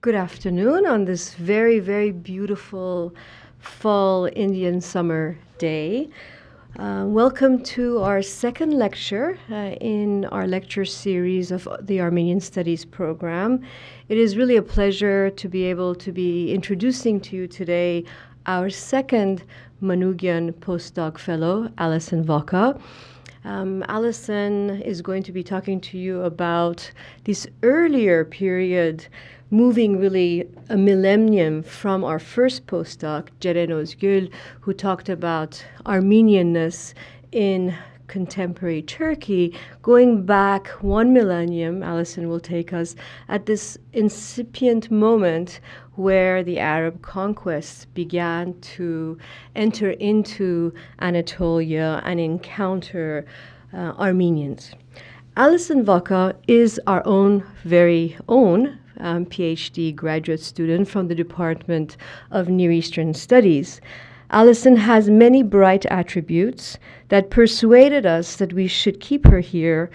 Good afternoon on this very, very beautiful fall Indian summer day. Welcome to our second lecture in our lecture series of the Armenian Studies program. It is really a pleasure to be able to be introducing to you today our second Manoogian postdoc fellow, Alison Vacca. Alison is going to be talking to you about this earlier period, moving really a millennium from our first postdoc, Ceren Özgül, who talked about Armenianness in contemporary Turkey, going back one millennium. Alison will take us at this incipient moment where the Arab conquests began to enter into Anatolia and encounter Armenians. Alison Vacca is our very own PhD graduate student from the Department of Near Eastern Studies. Alison has many bright attributes that persuaded us that we should keep her here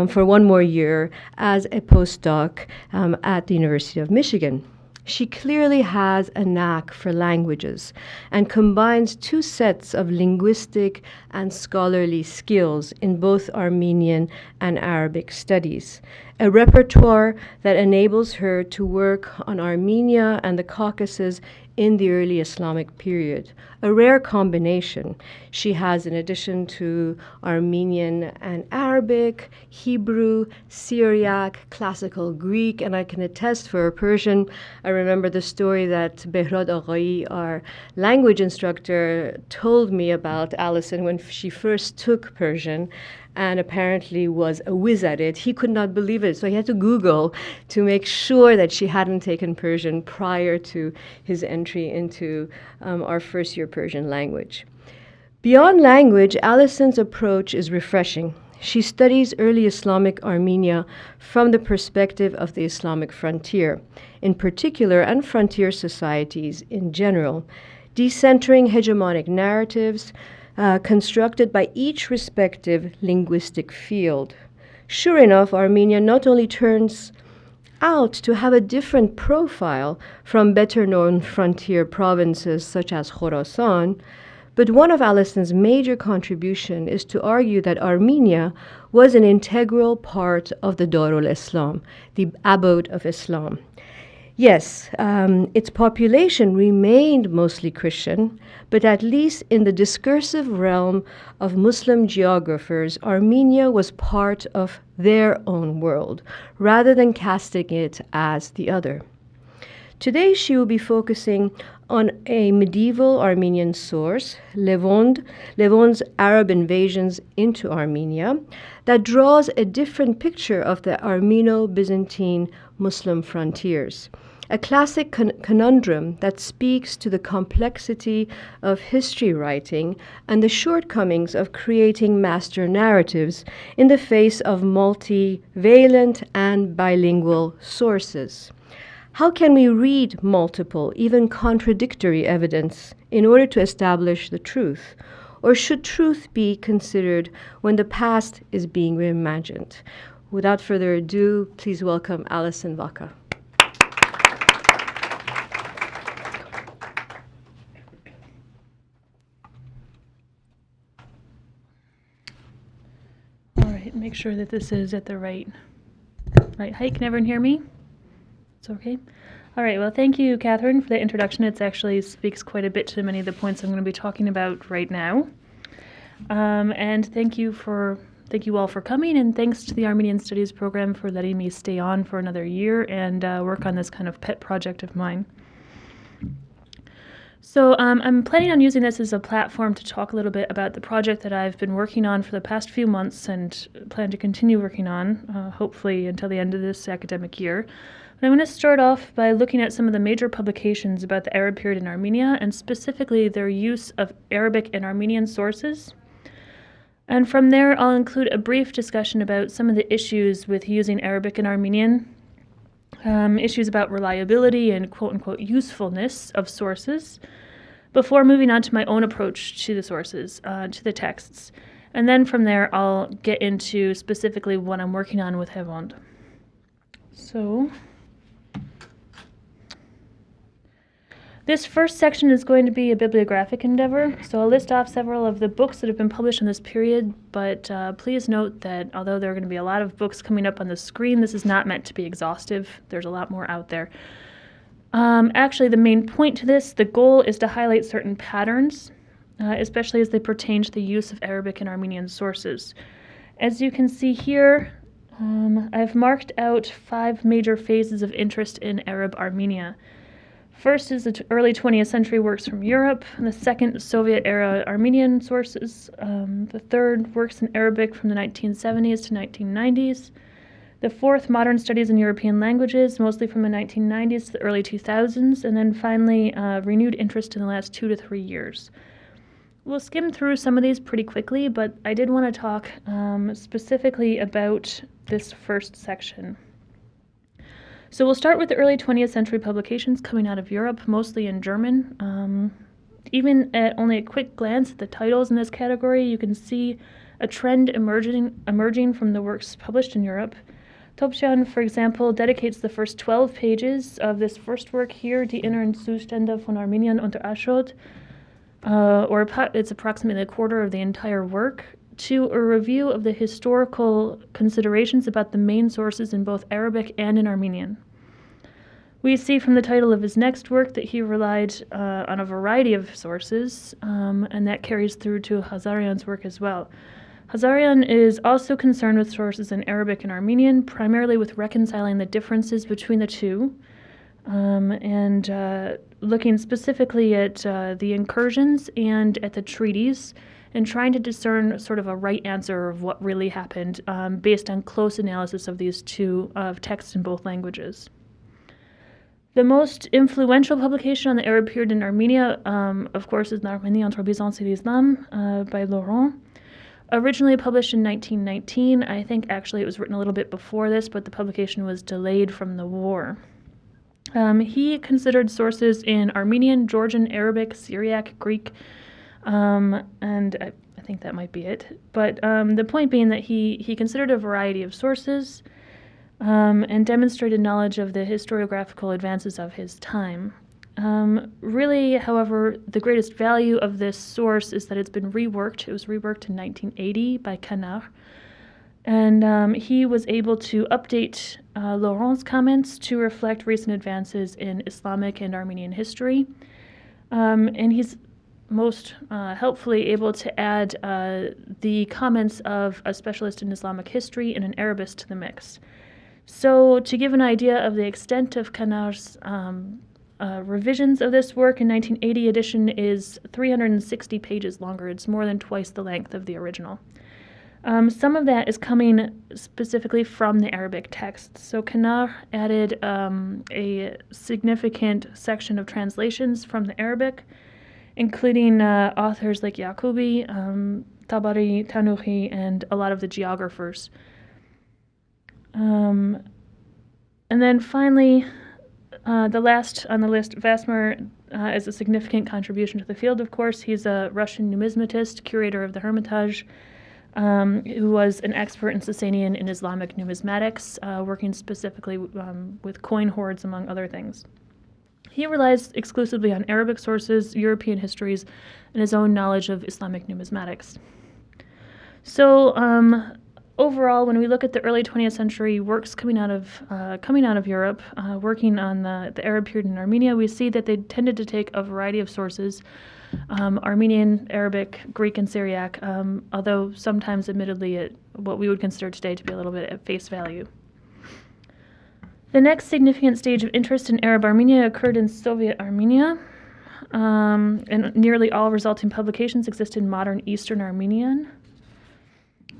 for one more year as a postdoc at the University of Michigan. She clearly has a knack for languages and combines two sets of linguistic and scholarly skills in both Armenian and Arabic studies, a repertoire that enables her to work on Armenia and the Caucasus in the early Islamic period, a rare combination. She has, in addition to Armenian and Arabic, Hebrew, Syriac, classical Greek, and I can attest for Persian. I remember the story that Behrad Aghayi, our language instructor, told me about Alison when she first took Persian, and apparently was a whiz at it. He could not believe it, so he had to Google to make sure that she hadn't taken Persian prior to his entry into our first year Persian language. Beyond language, Alison's approach is refreshing. She studies early Islamic Armenia from the perspective of the Islamic frontier, in particular, and frontier societies in general, decentering hegemonic narratives, constructed by each respective linguistic field. Sure enough, Armenia not only turns out to have a different profile from better-known frontier provinces such as Khorasan, but one of Alison's major contributions is to argue that Armenia was an integral part of the Darul Islam, the abode of Islam. Yes, its population remained mostly Christian, but at least in the discursive realm of Muslim geographers, Armenia was part of their own world, rather than casting it as the other. Today, she will be focusing on a medieval Armenian source, Lewond's Arab invasions into Armenia, that draws a different picture of the Armeno-Byzantine Muslim frontiers. A classic conundrum that speaks to the complexity of history writing and the shortcomings of creating master narratives in the face of multivalent and bilingual sources. How can we read multiple, even contradictory evidence in order to establish the truth? Or should truth be considered when the past is being reimagined? Without further ado, please welcome Alison Vacca. Make sure that this is at the right height. Can everyone hear me? It's okay. All right. Well, thank you, Catherine, for the introduction. It actually speaks quite a bit to many of the points I'm going to be talking about right now. And thank you all for coming, and thanks to the Armenian Studies program for letting me stay on for another year and work on this kind of pet project of mine. So I'm planning on using this as a platform to talk a little bit about the project that I've been working on for the past few months and plan to continue working on, hopefully until the end of this academic year. But I'm going to start off by looking at some of the major publications about the Arab period in Armenia, and specifically their use of Arabic and Armenian sources. And from there, I'll include a brief discussion about some of the issues with using Arabic and Armenian, issues about reliability and quote-unquote usefulness of sources, before moving on to my own approach to the sources, to the texts. And then from there, I'll get into specifically what I'm working on with Łewond. So This first section is going to be a bibliographic endeavor, so I'll list off several of the books that have been published in this period, but please note that although there are going to be a lot of books coming up on the screen, this is not meant to be exhaustive. There's a lot more out there. Actually, the main point to this, the goal is to highlight certain patterns, especially as they pertain to the use of Arabic and Armenian sources. As you can see here, I've marked out 5 major phases of interest in Arab Armenia. First is the early 20th century works from Europe, and the second, Soviet-era Armenian sources. The third, works in Arabic from the 1970s to 1990s. The fourth, modern studies in European languages, mostly from the 1990s to the early 2000s. And then finally, renewed interest in the last 2 to 3 years. We'll skim through some of these pretty quickly, but I did want to talk specifically about this first section. So we'll start with the early 20th century publications coming out of Europe, mostly in German. Even at only a quick glance at the titles in this category, you can see a trend emerging from the works published in Europe. Topsian, for example, dedicates the first 12 pages of this first work here, Die inneren Zustände von Armenien unter Aschot, it's approximately a quarter of the entire work, to a review of the historical considerations about the main sources in both Arabic and in Armenian. We see from the title of his next work that he relied on a variety of sources, and that carries through to Hazarian's work as well. Hazarian is also concerned with sources in Arabic and Armenian, primarily with reconciling the differences between the two, and looking specifically at the Incursions and at the treaties, and trying to discern sort of a right answer of what really happened based on close analysis of these two texts in both languages. The most influential publication on the Arab period in Armenia, of course, is Armenia entre Byzance et l'Islam by Łewond. Originally published in 1919, I think actually it was written a little bit before this, but the publication was delayed from the war. He considered sources in Armenian, Georgian, Arabic, Syriac, Greek, and I think that might be it. But the point being that he considered a variety of sources and demonstrated knowledge of the historiographical advances of his time. Really, however, the greatest value of this source is that it's been reworked. It was reworked in 1980 by Canard. And he was able to update Laurent's comments to reflect recent advances in Islamic and Armenian history. And he's most helpfully able to add the comments of a specialist in Islamic history and an Arabist to the mix. So to give an idea of the extent of Canard's revisions of this work, in 1980 edition is 360 pages longer. It's more than twice the length of the original. Some of that is coming specifically from the Arabic text. So Canard added a significant section of translations from the Arabic, including authors like Yaqubi, Tabari, Tanouhi, and a lot of the geographers. And then finally, the last on the list, Vasmer is a significant contribution to the field, of course. He's a Russian numismatist, curator of the Hermitage, who was an expert in Sasanian and Islamic numismatics, working specifically with coin hoards, among other things. He relies exclusively on Arabic sources, European histories, and his own knowledge of Islamic numismatics. So overall, when we look at the early 20th century works coming out of Europe, working on the Arab period in Armenia, we see that they tended to take a variety of sources, Armenian, Arabic, Greek, and Syriac, although sometimes admittedly at what we would consider today to be a little bit at face value. The next significant stage of interest in Arab Armenia occurred in Soviet Armenia, and nearly all resulting publications exist in modern Eastern Armenian.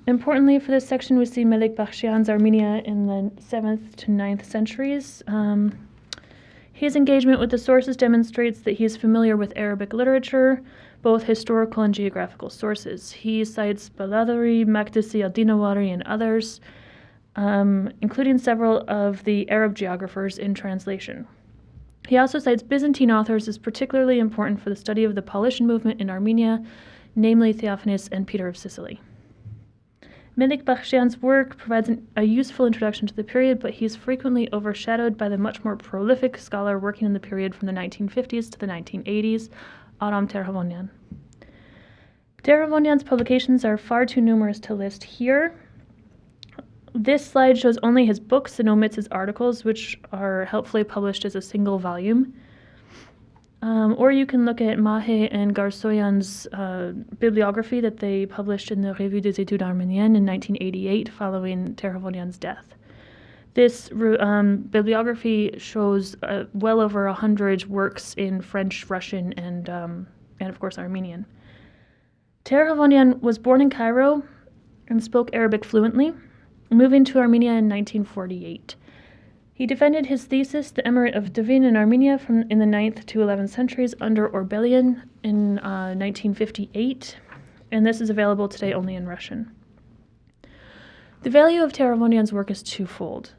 Importantly, for this section, we see Melik Bakhshian's Armenia in the 7th to 9th centuries. His engagement with the sources demonstrates that he is familiar with Arabic literature, both historical and geographical sources. He cites Baladhuri, Makdisi al-Dinawari, and others, including several of the Arab geographers in translation. He also cites Byzantine authors as particularly important for the study of the Paulician movement in Armenia, namely Theophanes and Peter of Sicily. Melik Bakhshian's work provides a useful introduction to the period, but he's frequently overshadowed by the much more prolific scholar working in the period from the 1950s to the 1980s, Aram Terhavonyan. Terhavonyan's publications are far too numerous to list here. This slide shows only his books and omits his articles, which are helpfully published as a single volume. Or you can look at Mahe and Garsoyan's bibliography that they published in the Revue des Études Arméniennes in 1988 following Terhavonyan's death. This bibliography shows well over 100 works in French, Russian, and of course Armenian. Terhavonyan was born in Cairo and spoke Arabic fluently, moving to Armenia in 1948. He defended his thesis, The Emirate of Devin in Armenia in the 9th to 11th centuries under Orbelian in 1958, and this is available today only in Russian. The value of Terhavonyan's work is twofold.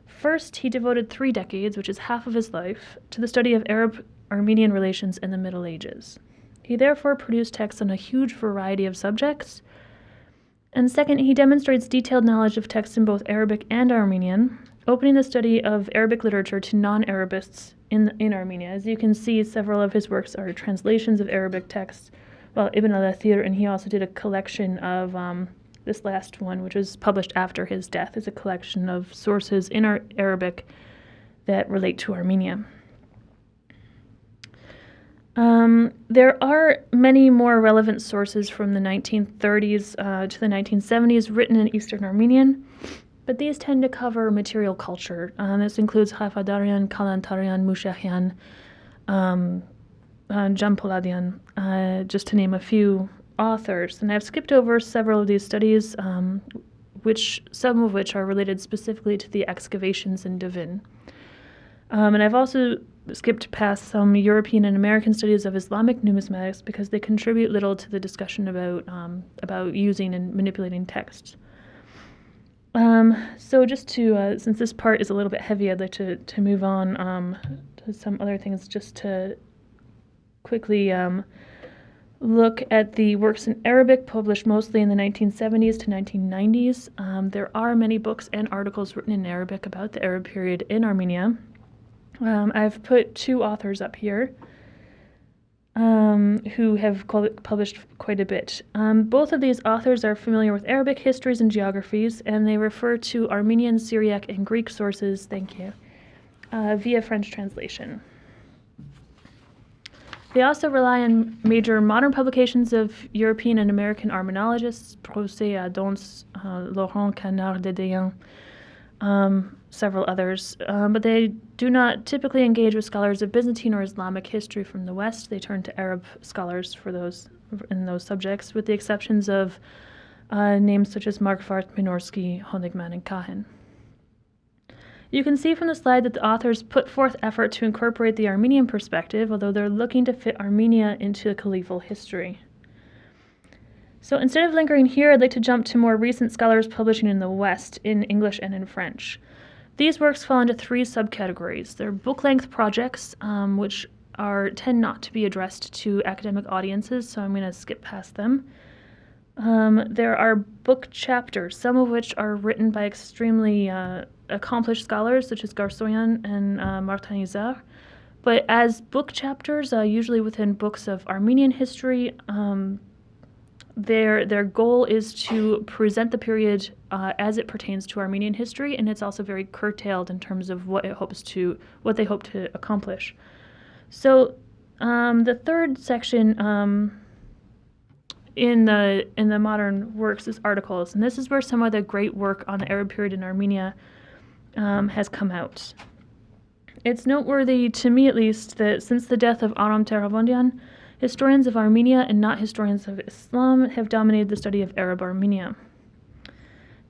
First, he devoted 3 decades, which is half of his life, to the study of Arab-Armenian relations in the Middle Ages. He therefore produced texts on a huge variety of subjects. And second, he demonstrates detailed knowledge of texts in both Arabic and Armenian, opening the study of Arabic literature to non-Arabists in Armenia. As you can see, several of his works are translations of Arabic texts. Well, Ibn al-Athir, and he also did a collection of, this last one, which was published after his death, is a collection of sources in Arabic that relate to Armenia. There are many more relevant sources from the 1930s to the 1970s written in Eastern Armenian, but these tend to cover material culture. This includes Hafadarian, Kalantarian, Mushahian, Jampoladian, just to name a few authors. And I've skipped over several of these studies, some of which are related specifically to the excavations in Devin. And I've also skipped past some European and American studies of Islamic numismatics because they contribute little to the discussion about using and manipulating texts. So just to, since this part is a little bit heavy, I'd like to move on to some other things, just to quickly look at the works in Arabic published mostly in the 1970s to 1990s. There are many books and articles written in Arabic about the Arab period in Armenia. I've put 2 authors up here who have published quite a bit. Both of these authors are familiar with Arabic histories and geographies, and they refer to Armenian, Syriac, and Greek sources, via French translation. They also rely on major modern publications of European and American Armenologists, Procès Adons, Laurent Canard de Deyan, several others, but they do not typically engage with scholars of Byzantine or Islamic history from the West. They turn to Arab scholars in those subjects, with the exceptions of names such as Marquardt, Minorski, Honigman, and Kahin. You can see from the slide that the authors put forth effort to incorporate the Armenian perspective, although they're looking to fit Armenia into caliphal history. So instead of lingering here, I'd like to jump to more recent scholars publishing in the West, in English and in French. These works fall into 3 subcategories. They're book-length projects, which tend not to be addressed to academic audiences, so I'm going to skip past them. There are book chapters, some of which are written by extremely accomplished scholars, such as Garsoyan and Martin Izard. But as book chapters, usually within books of Armenian history, their goal is to present the period as it pertains to Armenian history, and it's also very curtailed in terms of what they hope to accomplish. So the third section in the modern works is articles, and this is where some of the great work on the Arab period in Armenia has come out. It's noteworthy, to me at least, that since the death of Aram Terhavonyan, historians of Armenia and not historians of Islam have dominated the study of Arab Armenia.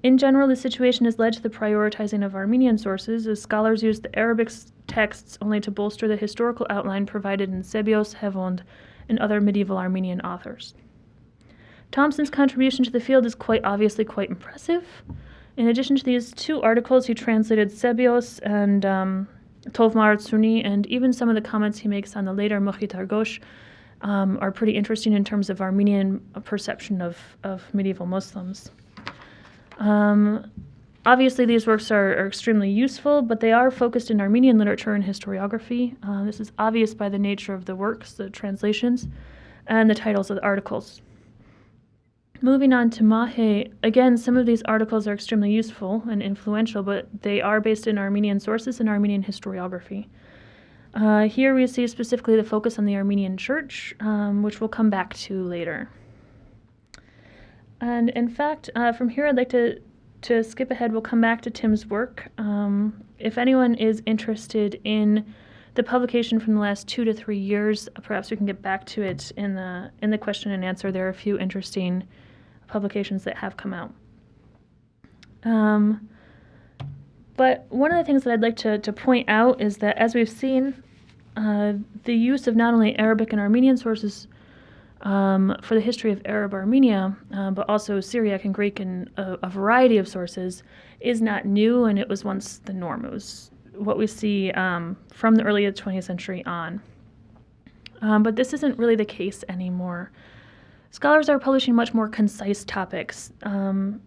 In general, this situation has led to the prioritizing of Armenian sources, as scholars use the Arabic texts only to bolster the historical outline provided in Sebios, Łewond, and other medieval Armenian authors. Thompson's contribution to the field is quite obviously quite impressive. In addition to these 2 articles, he translated Sebios and Tovmar Tsuni, and even some of the comments he makes on the later Mokhit Argosh are pretty interesting in terms of Armenian perception of medieval Muslims. Obviously, these works are extremely useful, but they are focused in Armenian literature and historiography. This is obvious by the nature of the works, the translations, and the titles of the articles. Moving on to Mahe, again, some of these articles are extremely useful and influential, but they are based in Armenian sources and Armenian historiography. Here we see specifically the focus on the Armenian Church, which we'll come back to later. And in fact, from here I'd like to skip ahead. We'll come back to Tim's work. If anyone is interested in the publication from the last 2 to 3 years, perhaps we can get back to it in the question and answer. There are a few interesting publications that have come out. But one of the things that I'd like to point out is that, as we've seen, the use of not only Arabic and Armenian sources for the history of Arab Armenia, but also Syriac and Greek and a variety of sources is not new, and it was once the norm. It was what we see from the early 20th century on. But this isn't really the case anymore. Scholars are publishing much more concise topics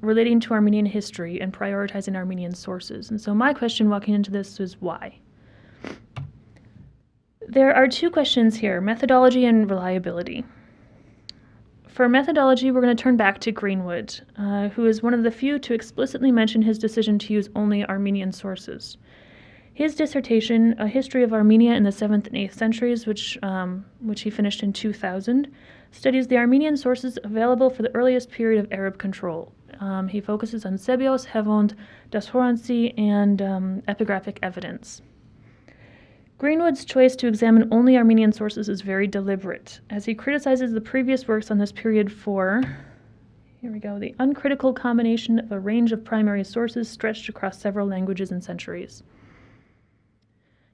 relating to Armenian history and prioritizing Armenian sources. And so my question walking into this is why? There are 2 questions here, methodology and reliability. For methodology, we're going to turn back to Greenwood, who is one of the few to explicitly mention his decision to use only Armenian sources. His dissertation, A History of Armenia in the 7th and 8th centuries, which he finished in 2000, studies the Armenian sources available for the earliest period of Arab control. He focuses on Sebios, Łewond, Dashoransi, and epigraphic evidence. Greenwood's choice to examine only Armenian sources is very deliberate, as he criticizes the previous works on this period for, the uncritical combination of a range of primary sources stretched across several languages and centuries.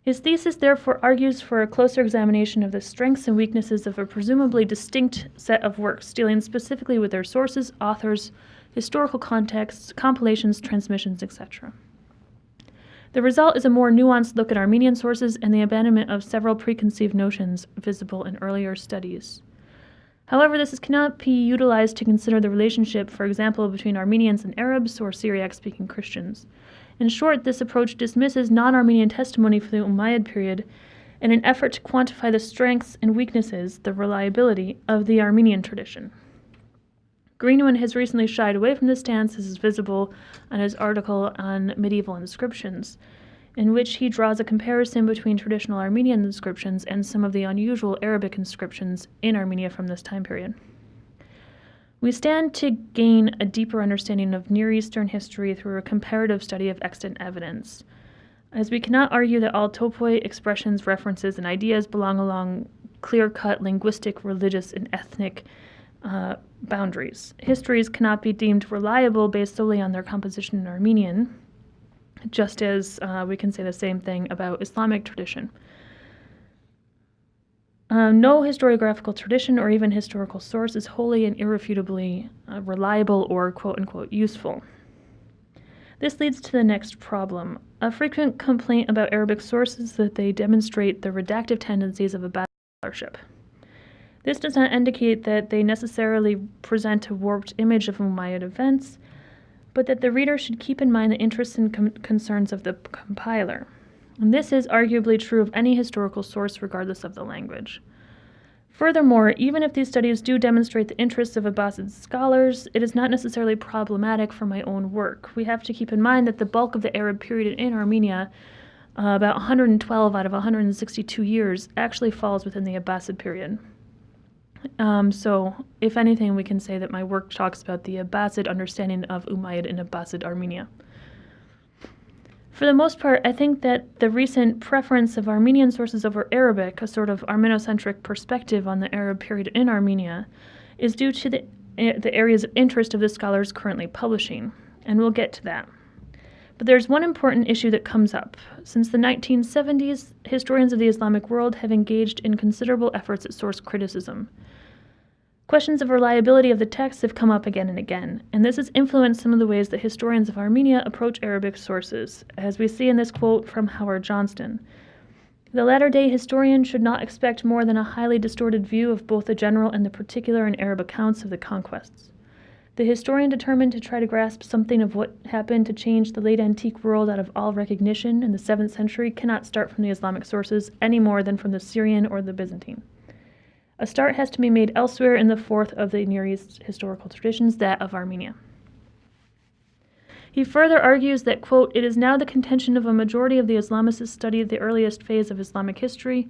His thesis therefore argues for a closer examination of the strengths and weaknesses of a presumably distinct set of works, dealing specifically with their sources, authors, historical contexts, compilations, transmissions, etc. The result is a more nuanced look at Armenian sources and the abandonment of several preconceived notions visible in earlier studies. However, this cannot be utilized to consider the relationship, for example, between Armenians and Arabs or Syriac-speaking Christians. In short, this approach dismisses non-Armenian testimony for the Umayyad period in an effort to quantify the strengths and weaknesses, the reliability, of the Armenian tradition. Greenwood has recently shied away from this stance, as is visible on his article on medieval inscriptions, in which he draws a comparison between traditional Armenian inscriptions and some of the unusual Arabic inscriptions in Armenia from this time period. We stand to gain a deeper understanding of Near Eastern history through a comparative study of extant evidence, as we cannot argue that all topoi, expressions, references, and ideas belong along clear-cut linguistic, religious, and ethnic boundaries. Histories cannot be deemed reliable based solely on their composition in Armenian, just as we can say the same thing about Islamic tradition. No historiographical tradition or even historical source is wholly and irrefutably reliable or quote-unquote useful. This leads to the next problem. A frequent complaint about Arabic sources is that they demonstrate the redactive tendencies of Abbasid scholarship. This does not indicate that they necessarily present a warped image of Umayyad events, but that the reader should keep in mind the interests and concerns of the compiler. And this is arguably true of any historical source, regardless of the language. Furthermore, even if these studies do demonstrate the interests of Abbasid scholars, it is not necessarily problematic for my own work. We have to keep in mind that the bulk of the Arab period in Armenia, about 112 out of 162 years, actually falls within the Abbasid period. So, if anything, we can say that my work talks about the Abbasid understanding of Umayyad in Abbasid Armenia. For the most part, I think that the recent preference of Armenian sources over Arabic, a sort of Armenocentric perspective on the Arab period in Armenia, is due to the areas of interest of the scholars currently publishing, and we'll get to that. But there's one important issue that comes up. Since the 1970s, historians of the Islamic world have engaged in considerable efforts at source criticism. Questions of reliability of the texts have come up again and again, and this has influenced some of the ways that historians of Armenia approach Arabic sources, as we see in this quote from Howard Johnston. The latter-day historian should not expect more than a highly distorted view of both the general and the particular in Arab accounts of the conquests. The historian determined to try to grasp something of what happened to change the late antique world out of all recognition in the 7th century cannot start from the Islamic sources any more than from the Syrian or the Byzantine. A start has to be made elsewhere in the 4th of the Near East historical traditions, that of Armenia. He further argues that, quote, "It is now the contention of a majority of the Islamicists study of the earliest phase of Islamic history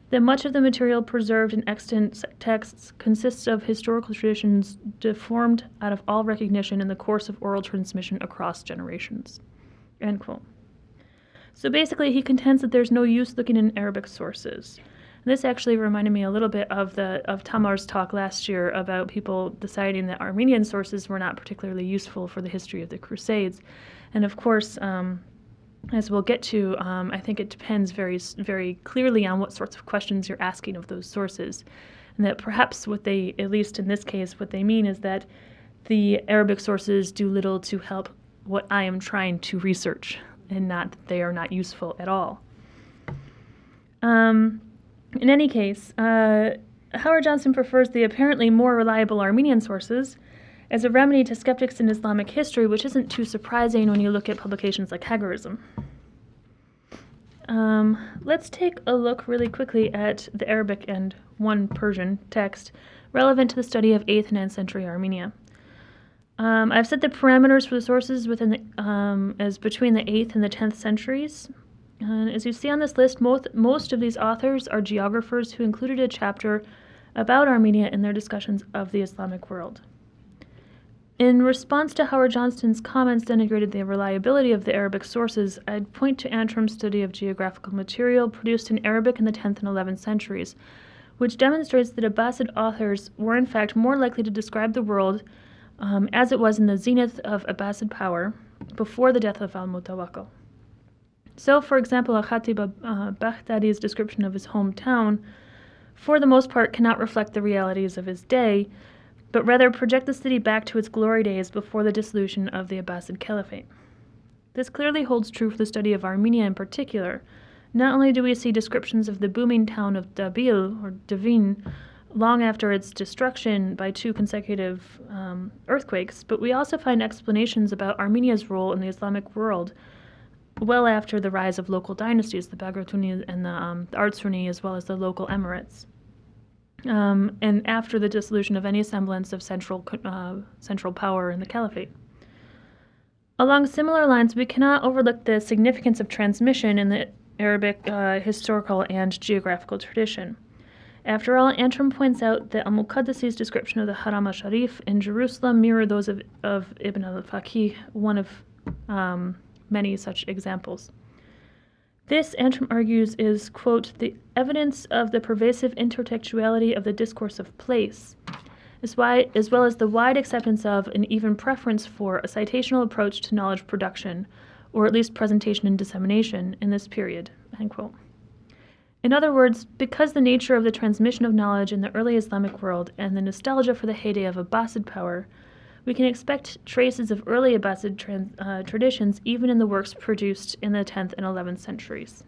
that much of the material preserved in extant texts consists of historical traditions deformed out of all recognition in the course of oral transmission across generations." End quote. So basically, he contends that there's no use looking in Arabic sources. This actually reminded me a little bit of Tamar's talk last year about people deciding that Armenian sources were not particularly useful for the history of the Crusades. And of course, as we'll get to, I think it depends very, very clearly on what sorts of questions you're asking of those sources. And that perhaps what they, at least in this case, what they mean is that the Arabic sources do little to help what I am trying to research, and not that they are not useful at all. In any case, Howard Johnson prefers the apparently more reliable Armenian sources as a remedy to skeptics in Islamic history, which isn't too surprising when you look at publications like Hagerism. Let's take a look really quickly at the Arabic and one Persian text relevant to the study of 8th and 9th century Armenia. I've set the parameters for the sources within as between the 8th and the 10th centuries. And as you see on this list, most of these authors are geographers who included a chapter about Armenia in their discussions of the Islamic world. In response to Howard Johnston's comments denigrated the reliability of the Arabic sources, I'd point to Antrim's study of geographical material produced in Arabic in the 10th and 11th centuries, which demonstrates that Abbasid authors were in fact more likely to describe the world as it was in the zenith of Abbasid power before the death of al-Mutawakkil. So, for example, Al-Khatib Baghdadi's description of his hometown, for the most part, cannot reflect the realities of his day, but rather project the city back to its glory days before the dissolution of the Abbasid Caliphate. This clearly holds true for the study of Armenia in particular. Not only do we see descriptions of the booming town of Dabil, or Davin, long after its destruction by 2 consecutive earthquakes, but we also find explanations about Armenia's role in the Islamic world well after the rise of local dynasties, the Bagratuni and the Artsuni, as well as the local emirates, and after the dissolution of any semblance of central power in the caliphate. Along similar lines, we cannot overlook the significance of transmission in the Arabic historical and geographical tradition. After all, Antrim points out that al-Muqaddasi's description of the Haram al-Sharif in Jerusalem mirror those of Ibn al-Faqih, one of many such examples. This, Antrim argues, is, quote, "the evidence of the pervasive intertextuality of the discourse of place, as well as the wide acceptance of and even preference for a citational approach to knowledge production, or at least presentation and dissemination, in this period," end quote. In other words, because the nature of the transmission of knowledge in the early Islamic world and the nostalgia for the heyday of Abbasid power, we can expect traces of early Abbasid traditions even in the works produced in the 10th and 11th centuries.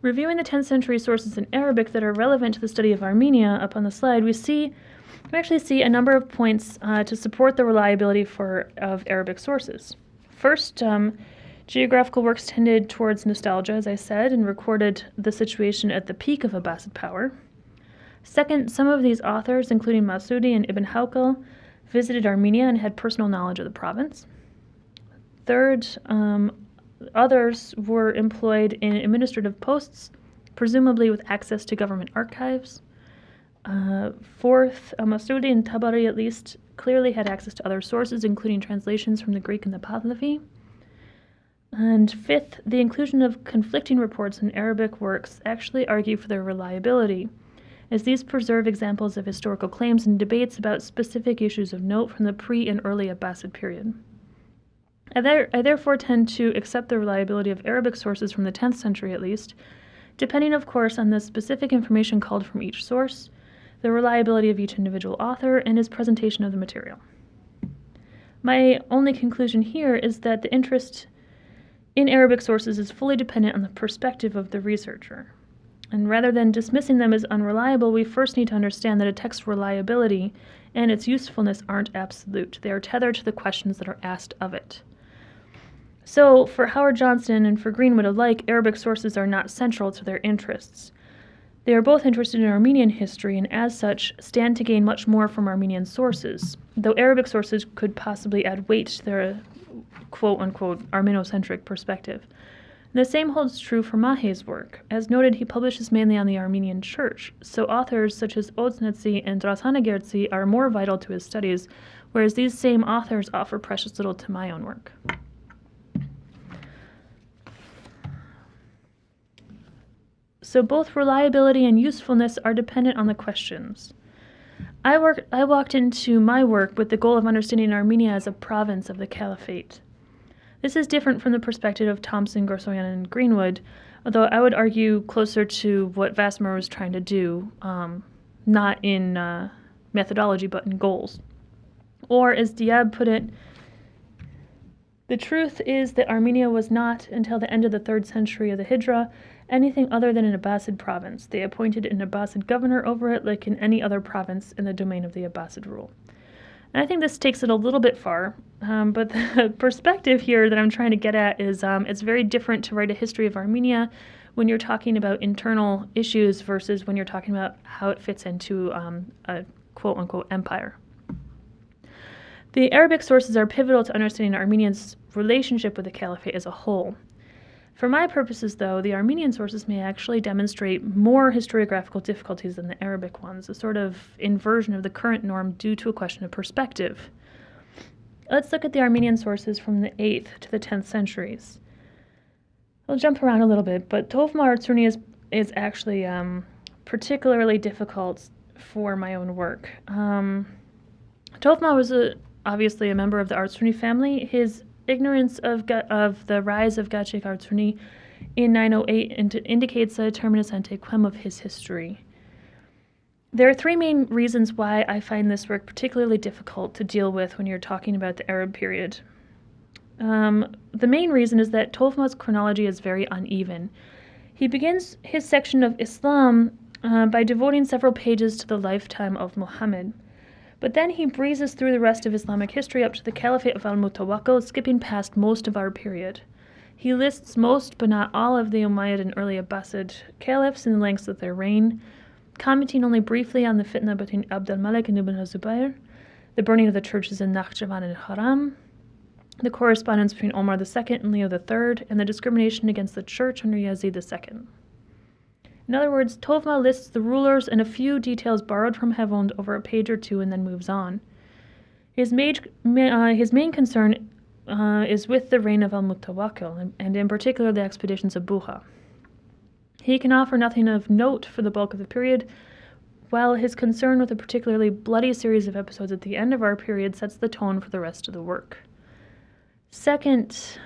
Reviewing the 10th century sources in Arabic that are relevant to the study of Armenia up on the slide, we actually see a number of points to support the reliability of Arabic sources. First, geographical works tended towards nostalgia, as I said, and recorded the situation at the peak of Abbasid power. Second, some of these authors, including Masudi and Ibn Hawqal, visited Armenia and had personal knowledge of the province. Third, others were employed in administrative posts, presumably with access to government archives. Fourth, Masudi and Tabari at least clearly had access to other sources, including translations from the Greek and the Pahlavi. And fifth, the inclusion of conflicting reports in Arabic works actually argue for their reliability, as these preserve examples of historical claims and debates about specific issues of note from the pre- and early Abbasid period. I therefore tend to accept the reliability of Arabic sources from the 10th century at least, depending of course on the specific information called from each source, the reliability of each individual author, and his presentation of the material. My only conclusion here is that the interest in Arabic sources is fully dependent on the perspective of the researcher. And rather than dismissing them as unreliable, we first need to understand that a text's reliability and its usefulness aren't absolute. They are tethered to the questions that are asked of it. So, for Howard Johnston and for Greenwood alike, Arabic sources are not central to their interests. They are both interested in Armenian history and, as such, stand to gain much more from Armenian sources, though Arabic sources could possibly add weight to their quote-unquote Armenocentric perspective. And the same holds true for Mahe's work. As noted, he publishes mainly on the Armenian Church, so authors such as Oznetsi and Drasanagertsi are more vital to his studies, whereas these same authors offer precious little to my own work. So both reliability and usefulness are dependent on the questions. I walked into my work with the goal of understanding Armenia as a province of the Caliphate. This is different from the perspective of Thompson, Gorsoyan, and Greenwood, although I would argue closer to what Vasmer was trying to do, not in methodology, but in goals. Or, as Diab put it, the truth is that Armenia was not, until the end of the 3rd century of the Hijra, anything other than an Abbasid province. They appointed an Abbasid governor over it like in any other province in the domain of the Abbasid rule. And I think this takes it a little bit far, but the perspective here that I'm trying to get at is it's very different to write a history of Armenia when you're talking about internal issues versus when you're talking about how it fits into a quote-unquote empire. The Arabic sources are pivotal to understanding Armenians' relationship with the Caliphate as a whole. For my purposes, though, the Armenian sources may actually demonstrate more historiographical difficulties than the Arabic ones, a sort of inversion of the current norm due to a question of perspective. Let's look at the Armenian sources from the 8th to the 10th centuries. I'll jump around a little bit, but Tovma Artsuni is actually particularly difficult for my own work. Tovma was obviously a member of the Artsuni family. His ignorance of the rise of Gachik Artsuni in 908 indicates a terminus ante quem of his history. There are 3 main reasons why I find this work particularly difficult to deal with when you're talking about the Arab period. The main reason is that Tovma's chronology is very uneven. He begins his section of Islam by devoting several pages to the lifetime of Muhammad. But then he breezes through the rest of Islamic history up to the Caliphate of al-Mutawakkil, skipping past most of our period. He lists most, but not all, of the Umayyad and early Abbasid caliphs in the lengths of their reign, commenting only briefly on the fitna between Abd al-Malik and Ibn al-Zubayr, the burning of the churches in Nakhjavan and Haram, the correspondence between Omar II and Leo III, and the discrimination against the church under Yazid II. In other words, Tovma lists the rulers and a few details borrowed from Łewond over a page or 2 and then moves on. His main concern is with the reign of al-Mutawakkil, and in particular the expeditions of Buha. He can offer nothing of note for the bulk of the period, while his concern with a particularly bloody series of episodes at the end of our period sets the tone for the rest of the work. Second,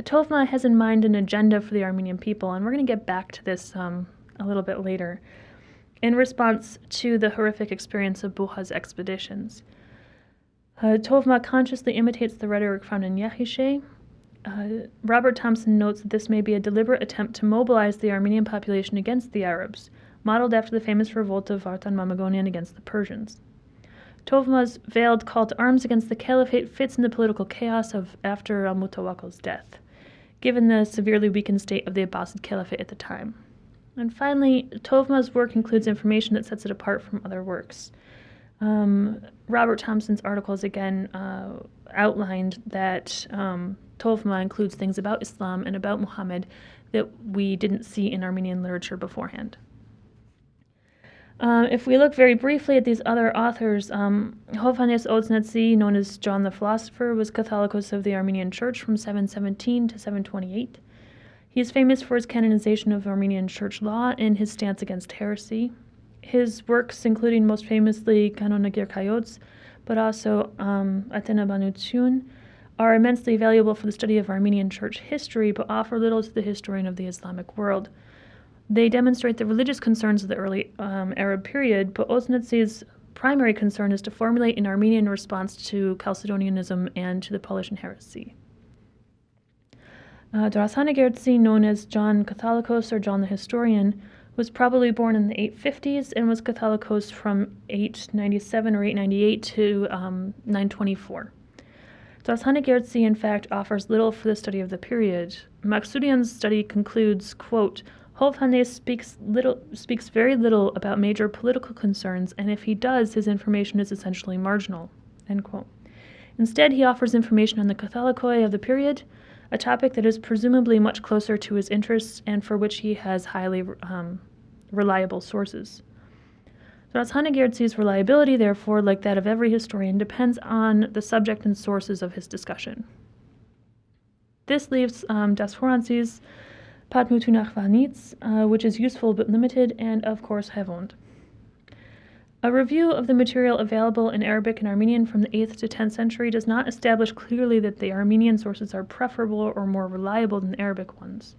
Tovma has in mind an agenda for the Armenian people, and we're going to get back to this a little bit later, in response to the horrific experience of Buha's expeditions. Tovma consciously imitates the rhetoric found in Yahishe. Robert Thompson notes that this may be a deliberate attempt to mobilize the Armenian population against the Arabs, modeled after the famous revolt of Vartan Mamagonian against the Persians. Tovma's veiled call to arms against the Caliphate fits in the political chaos of after al-Mutawakkil's death, given the severely weakened state of the Abbasid Caliphate at the time. And finally, Tovma's work includes information that sets it apart from other works. Robert Thompson's articles again outlined that Tovma includes things about Islam and about Muhammad that we didn't see in Armenian literature beforehand. If we look very briefly at these other authors, Hovhannes Oznetsi, known as John the Philosopher, was Catholicos of the Armenian Church from 717 to 728. He is famous for his canonization of Armenian church law and his stance against heresy. His works, including most famously Kanonagir Kayots, but also Athena Banutyun, are immensely valuable for the study of Armenian church history, but offer little to the historian of the Islamic world. They demonstrate the religious concerns of the early Arab period, but Oznetsi's primary concern is to formulate an Armenian response to Chalcedonianism and to the Paulician heresy. Drasanagertsi, known as John Catholicos or John the Historian, was probably born in the 850s and was Catholicos from 897 or 898 to 924. Drasanagertsi, in fact, offers little for the study of the period. Maksudian's study concludes, quote, Hovhannes speaks very little about major political concerns, and if he does, his information is essentially marginal, end quote. Instead, he offers information on the Catholicoi of the period, a topic that is presumably much closer to his interests and for which he has highly reliable sources. Drasanagertsi's reliability, therefore, like that of every historian, depends on the subject and sources of his discussion. This leaves Das Horansis Patmutunachvanits, which is useful but limited, and of course Łewond. A review of the material available in Arabic and Armenian from the 8th to 10th century does not establish clearly that the Armenian sources are preferable or more reliable than the Arabic ones.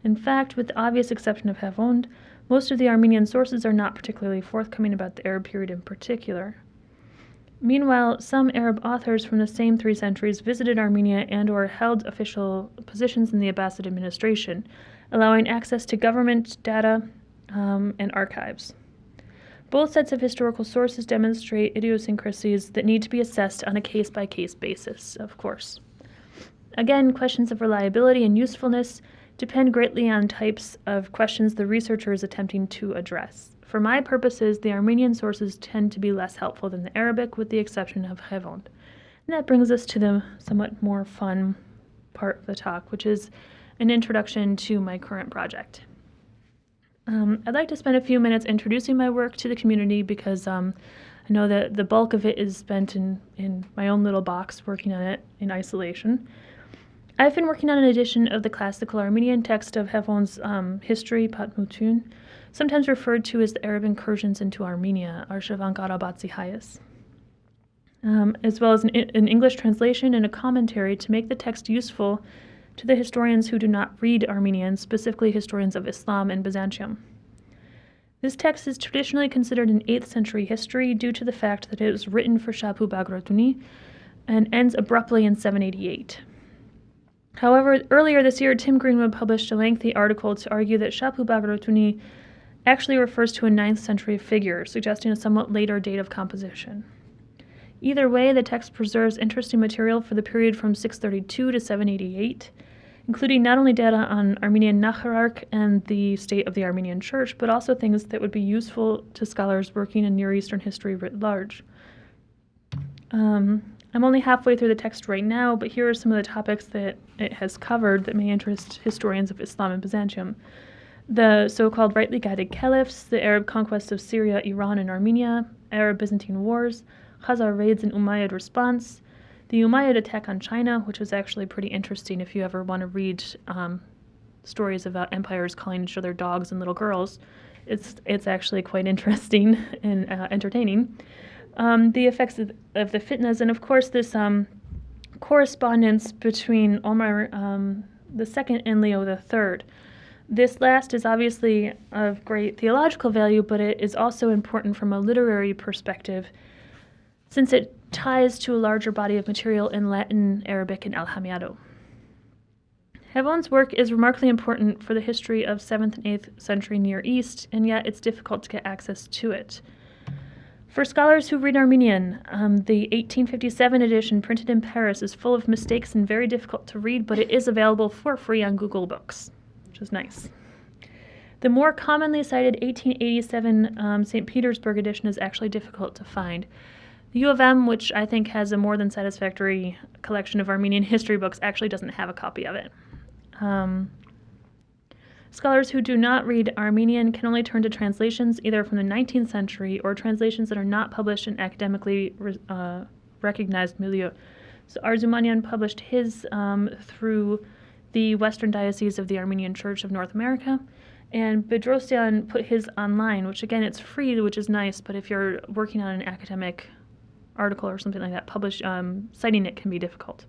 In fact, with the obvious exception of Łewond, most of the Armenian sources are not particularly forthcoming about the Arab period in particular. Meanwhile, some Arab authors from the same 3 centuries visited Armenia and/or held official positions in the Abbasid administration, allowing access to government data and archives. Both sets of historical sources demonstrate idiosyncrasies that need to be assessed on a case-by-case basis, of course. Again, questions of reliability and usefulness depend greatly on types of questions the researcher is attempting to address. For my purposes, the Armenian sources tend to be less helpful than the Arabic, with the exception of Łewond. And that brings us to the somewhat more fun part of the talk, which is an introduction to my current project. I'd like to spend a few minutes introducing my work to the community because I know that the bulk of it is spent in my own little box working on it in isolation. I've been working on an edition of the classical Armenian text of Łewond's history, Patmutun, sometimes referred to as the Arab Incursions into Armenia, Arshavan-Garabatsi-Hayas, as well as an English translation and a commentary to make the text useful to the historians who do not read Armenian, specifically historians of Islam and Byzantium. This text is traditionally considered an 8th century history due to the fact that it was written for Shapu Bagratuni and ends abruptly in 788. However, earlier this year, Tim Greenwood published a lengthy article to argue that Shapu Bagratuni actually refers to a 9th century figure, suggesting a somewhat later date of composition. Either way, the text preserves interesting material for the period from 632 to 788, including not only data on Armenian Nakharark and the state of the Armenian Church, but also things that would be useful to scholars working in Near Eastern history writ large. I'm only halfway through the text right now, but here are some of the topics that it has covered that may interest historians of Islam and Byzantium. The so-called rightly guided caliphs, the Arab conquest of Syria, Iran, and Armenia, Arab-Byzantine wars, Khazar raids and Umayyad response, the Umayyad attack on China, which was actually pretty interesting if you ever want to read stories about empires calling each other dogs and little girls. It's actually quite interesting and entertaining. The effects of the fitnas, and of course this correspondence between Omar II and Leo III. This last is obviously of great theological value, but it is also important from a literary perspective, since it ties to a larger body of material in Latin, Arabic, and Alhamiado. Łewond's work is remarkably important for the history of 7th and 8th century Near East, and yet it's difficult to get access to it. For scholars who read Armenian, the 1857 edition printed in Paris is full of mistakes and very difficult to read, but it is available for free on Google Books, which is nice. The more commonly cited 1887 St. Petersburg edition is actually difficult to find. The U of M, which I think has a more than satisfactory collection of Armenian history books, actually doesn't have a copy of it. Scholars who do not read Armenian can only turn to translations either from the 19th century or translations that are not published in academically recognized milieu. So Arzumanyan published his through the Western Diocese of the Armenian Church of North America, and Bedrosian put his online, which again, it's free, which is nice, but if you're working on an academic article or something like that, citing it can be difficult.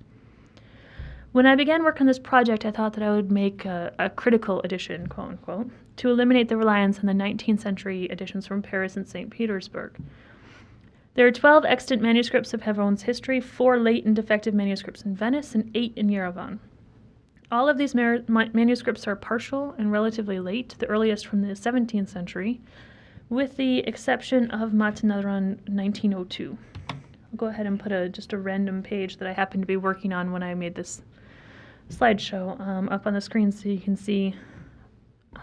When I began work on this project, I thought that I would make a critical edition, quote unquote, to eliminate the reliance on the 19th century editions from Paris and St. Petersburg. There are 12 extant manuscripts of Łewond's history, 4 late and defective manuscripts in Venice, and 8 in Yerevan. All of these manuscripts are partial and relatively late, the earliest from the 17th century, with the exception of Matanaran 1902. I'll go ahead and put just a random page that I happened to be working on when I made this slideshow up on the screen so you can see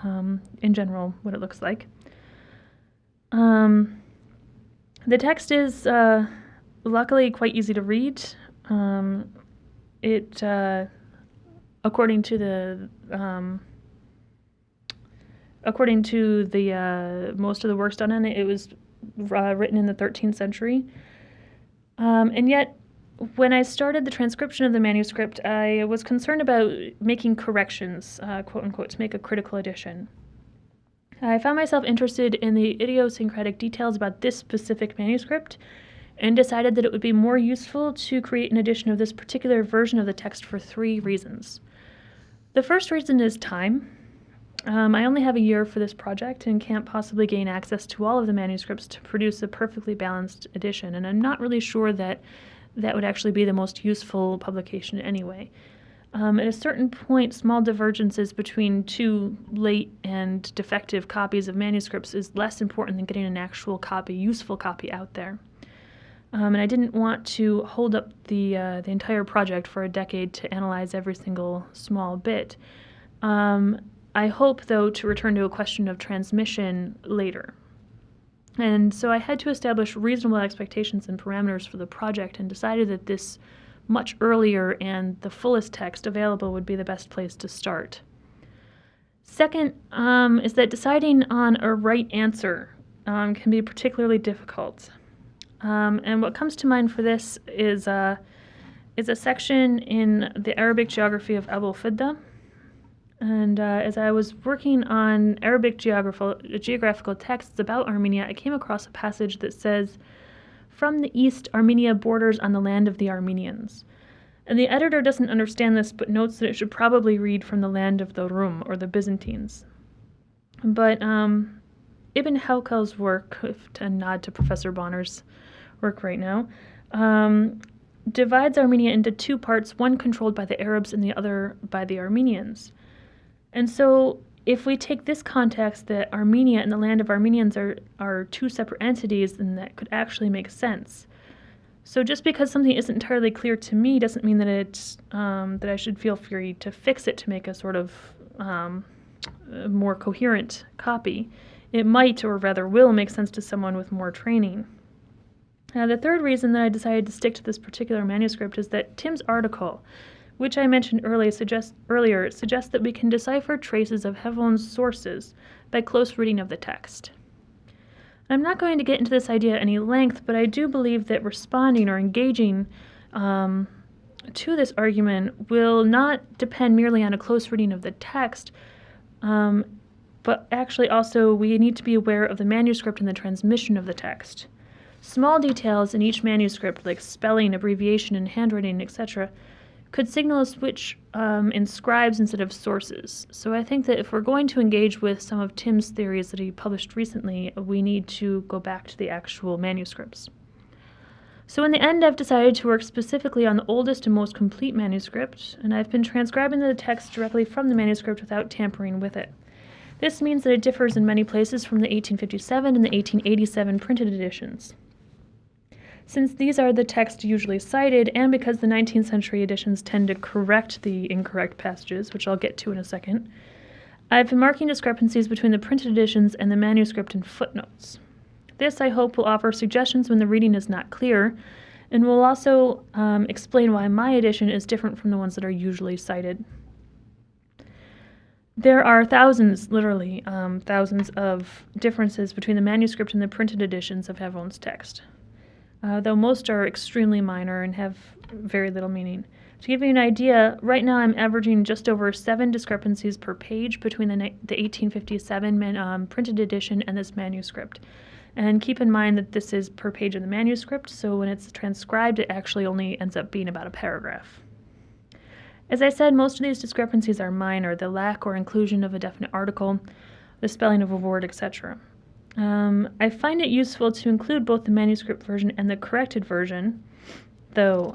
in general what it looks like. The text is luckily quite easy to read. According to the most of the works done on it, it was written in the 13th century. And yet, when I started the transcription of the manuscript, I was concerned about making corrections, quote unquote, to make a critical edition. I found myself interested in the idiosyncratic details about this specific manuscript and decided that it would be more useful to create an edition of this particular version of the text for 3 reasons. The first reason is time. I only have a year for this project and can't possibly gain access to all of the manuscripts to produce a perfectly balanced edition, and I'm not really sure that would actually be the most useful publication anyway. At a certain point, small divergences between 2 late and defective copies of manuscripts is less important than getting an actual copy, useful copy out there. And I didn't want to hold up the entire project for a decade to analyze every single small bit. I hope, though, to return to a question of transmission later. And so I had to establish reasonable expectations and parameters for the project and decided that this much earlier and the fullest text available would be the best place to start. Second is that deciding on a right answer can be particularly difficult. And what comes to mind for this is a section in the Arabic geography of Abu Fidda. And as I was working on Arabic geographical texts about Armenia, I came across a passage that says, "From the east, Armenia borders on the land of the Armenians." And the editor doesn't understand this, but notes that it should probably read from the land of the Rum, or the Byzantines. But Ibn Hawkal's work, to nod to Professor Bonner's work right now, divides Armenia into 2 parts, one controlled by the Arabs and the other by the Armenians. And so if we take this context that Armenia and the land of Armenians are 2 separate entities, then that could actually make sense. So just because something isn't entirely clear to me doesn't mean that it's that I should feel free to fix it to make a sort of more coherent copy. It might, or rather will, make sense to someone with more training. The third reason that I decided to stick to this particular manuscript is that Tim's article, which I mentioned earlier, suggests that we can decipher traces of Łewond's sources by close reading of the text. I'm not going to get into this idea at any length, but I do believe that responding or engaging to this argument will not depend merely on a close reading of the text, but actually also we need to be aware of the manuscript and the transmission of the text. Small details in each manuscript, like spelling, abbreviation, and handwriting, etc., could signal a switch in scribes instead of sources. So I think that if we're going to engage with some of Tim's theories that he published recently, we need to go back to the actual manuscripts. So in the end, I've decided to work specifically on the oldest and most complete manuscript, and I've been transcribing the text directly from the manuscript without tampering with it. This means that it differs in many places from the 1857 and the 1887 printed editions. Since these are the texts usually cited, and because the 19th century editions tend to correct the incorrect passages, which I'll get to in a second, I've been marking discrepancies between the printed editions and the manuscript in footnotes. This, I hope, will offer suggestions when the reading is not clear, and will also explain why my edition is different from the ones that are usually cited. There are thousands, literally thousands, of differences between the manuscript and the printed editions of Łewond's text. Though most are extremely minor and have very little meaning. To give you an idea, right now I'm averaging just over 7 discrepancies per page between the 1857 printed edition and this manuscript. And keep in mind that this is per page of the manuscript, so when it's transcribed, it actually only ends up being about a paragraph. As I said, most of these discrepancies are minor, the lack or inclusion of a definite article, the spelling of a word, etc. I find it useful to include both the manuscript version and the corrected version, though,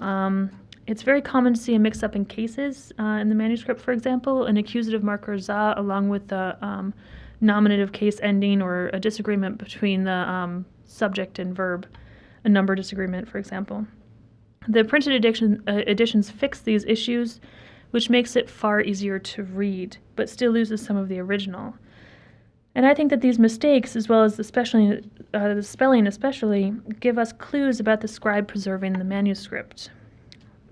It's very common to see a mix-up in cases in the manuscript, for example, an accusative marker za along with the nominative case ending, or a disagreement between the subject and verb, a number disagreement, for example. The printed editions fix these issues, which makes it far easier to read, but still loses some of the original. And I think that these mistakes, as well as the spelling especially, give us clues about the scribe preserving the manuscript.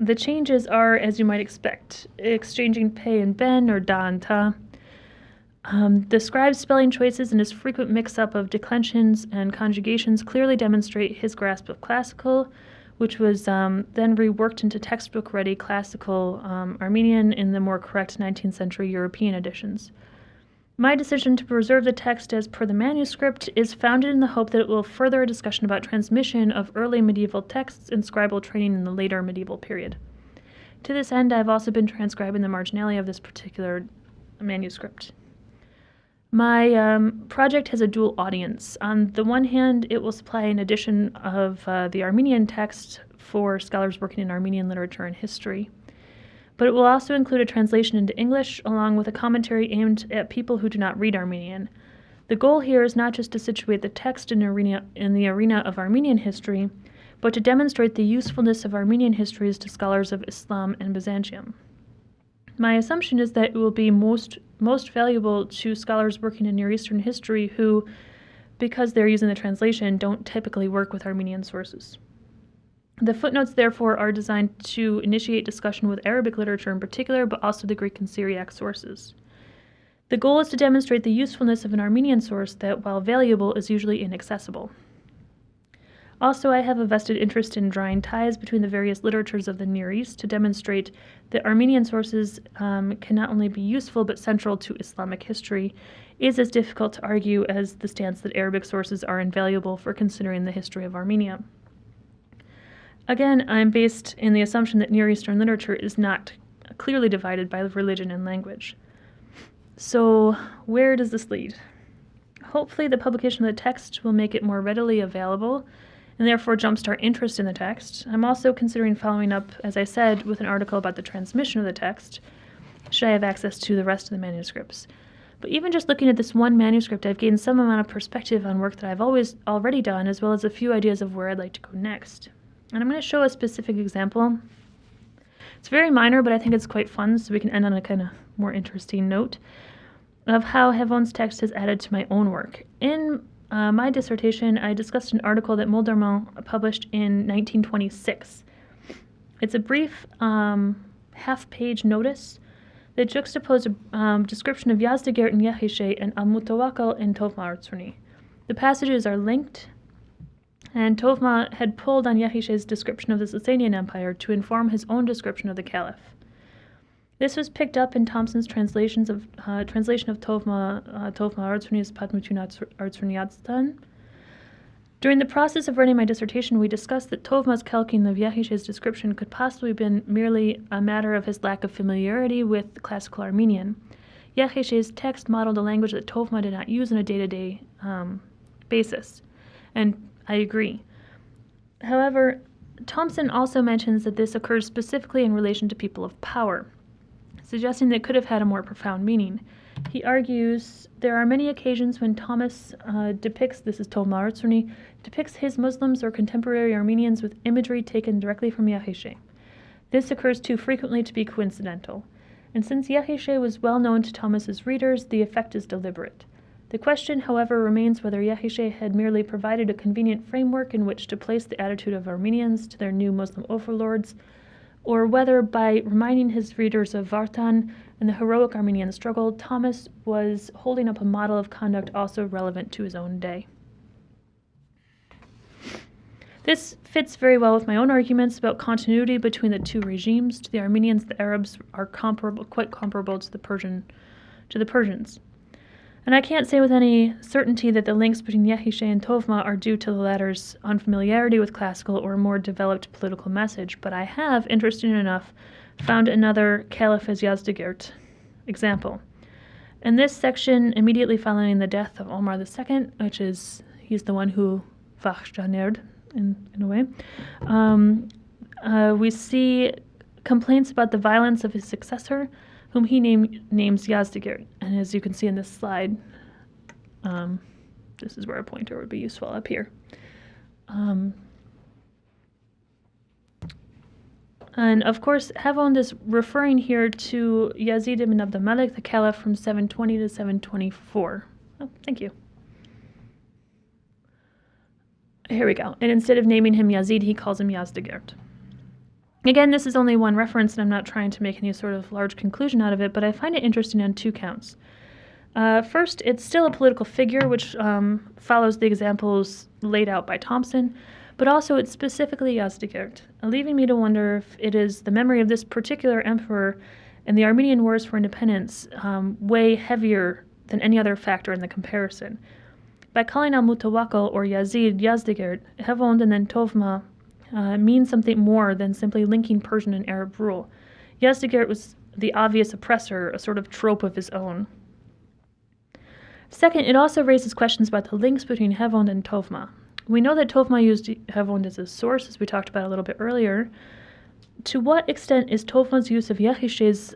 The changes are, as you might expect, exchanging pe and ben or da and ta. The scribe's spelling choices and his frequent mix-up of declensions and conjugations clearly demonstrate his grasp of classical, which was then reworked into textbook-ready classical Armenian in the more correct 19th century European editions. My decision to preserve the text as per the manuscript is founded in the hope that it will further a discussion about transmission of early medieval texts and scribal training in the later medieval period. To this end, I've also been transcribing the marginalia of this particular manuscript. My project has a dual audience. On the one hand, it will supply an edition of the Armenian text for scholars working in Armenian literature and history. But it will also include a translation into English, along with a commentary aimed at people who do not read Armenian. The goal here is not just to situate the text in the arena of Armenian history, but to demonstrate the usefulness of Armenian histories to scholars of Islam and Byzantium. My assumption is that it will be most valuable to scholars working in Near Eastern history who, because they're using the translation, don't typically work with Armenian sources. The footnotes, therefore, are designed to initiate discussion with Arabic literature in particular, but also the Greek and Syriac sources. The goal is to demonstrate the usefulness of an Armenian source that, while valuable, is usually inaccessible. Also, I have a vested interest in drawing ties between the various literatures of the Near East to demonstrate that Armenian sources can not only be useful but central to Islamic history, is as difficult to argue as the stance that Arabic sources are invaluable for considering the history of Armenia. Again, I'm based in the assumption that Near Eastern literature is not clearly divided by religion and language. So, where does this lead? Hopefully, the publication of the text will make it more readily available and therefore jumpstart interest in the text. I'm also considering following up, as I said, with an article about the transmission of the text, should I have access to the rest of the manuscripts. But even just looking at this one manuscript, I've gained some amount of perspective on work that I've already done, as well as a few ideas of where I'd like to go next. And I'm going to show a specific example. It's very minor, but I think it's quite fun, so we can end on a kind of more interesting note of how Łewond's text has added to my own work. In my dissertation, I discussed an article that Mulderman published in 1926. It's a brief half-page notice that juxtaposed a description of Yazdegerd in Yahishe and Al-Mutawakkil in Tovma Artsuni. The passages are linked, and Tovma had pulled on Yahishe's description of the Sasanian Empire to inform his own description of the Caliph. This was picked up in Thompson's translation of Tovma Artsuni's Patmutun Artsuniadstan. During the process of writing my dissertation, we discussed that Tovma's calquing of Yahishe's description could possibly have been merely a matter of his lack of familiarity with classical Armenian. Yahishe's text modeled a language that Tovma did not use on a day-to-day basis, and I agree. However, Thompson also mentions that this occurs specifically in relation to people of power, suggesting that it could have had a more profound meaning. He argues there are many occasions when Thomas depicts his Muslims or contemporary Armenians with imagery taken directly from Yahishe. This occurs too frequently to be coincidental, and since Yahishe was well known to Thomas's readers, the effect is deliberate. The question, however, remains whether Yahishe had merely provided a convenient framework in which to place the attitude of Armenians to their new Muslim overlords, or whether, by reminding his readers of Vartan and the heroic Armenian struggle, Thomas was holding up a model of conduct also relevant to his own day. This fits very well with my own arguments about continuity between the two regimes. To the Armenians, the Arabs are quite comparable to the Persians. And I can't say with any certainty that the links between Yahishe and Tovma are due to the latter's unfamiliarity with classical or more developed political message, but I have, interesting enough, found another Caliph as Yazdegerd example. In this section, immediately following the death of Omar II, which is, he's the one who Vacca in a way, we see complaints about the violence of his successor, whom he names Yazdegerd. And as you can see in this slide, this is where a pointer would be useful up here. And of course, Łewond is referring here to Yazid ibn Abd al-Malik, the caliph from 720 to 724. Oh, thank you. Here we go. And instead of naming him Yazid, he calls him Yazdegerd. Again, this is only one reference, and I'm not trying to make any sort of large conclusion out of it, but I find it interesting on two counts. First, it's still a political figure, which follows the examples laid out by Thompson, but also it's specifically Yazdegerd, leaving me to wonder if it is the memory of this particular emperor and the Armenian Wars for Independence weigh heavier than any other factor in the comparison. By calling al-Mutawakkil or Yazid Yazdegerd, Łewond and then Tovma means something more than simply linking Persian and Arab rule. Yazdegerd was the obvious oppressor, a sort of trope of his own. Second, it also raises questions about the links between Łewond and Tovma. We know that Tovma used Łewond as a source, as we talked about a little bit earlier. To what extent is Tovma's use of Yahish's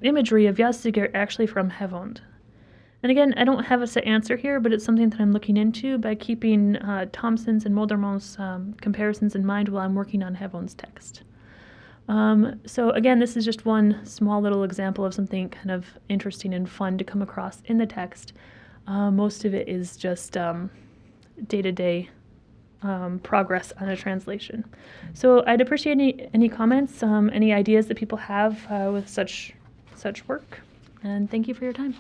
imagery of Yazdegerd actually from Łewond? And again, I don't have a set answer here, but it's something that I'm looking into by keeping Thompson's and Moldermann's comparisons in mind while I'm working on Łewond's text. So again, this is just one small little example of something kind of interesting and fun to come across in the text. Most of it is just day-to-day progress on a translation. So I'd appreciate any comments, any ideas that people have with such work, and thank you for your time.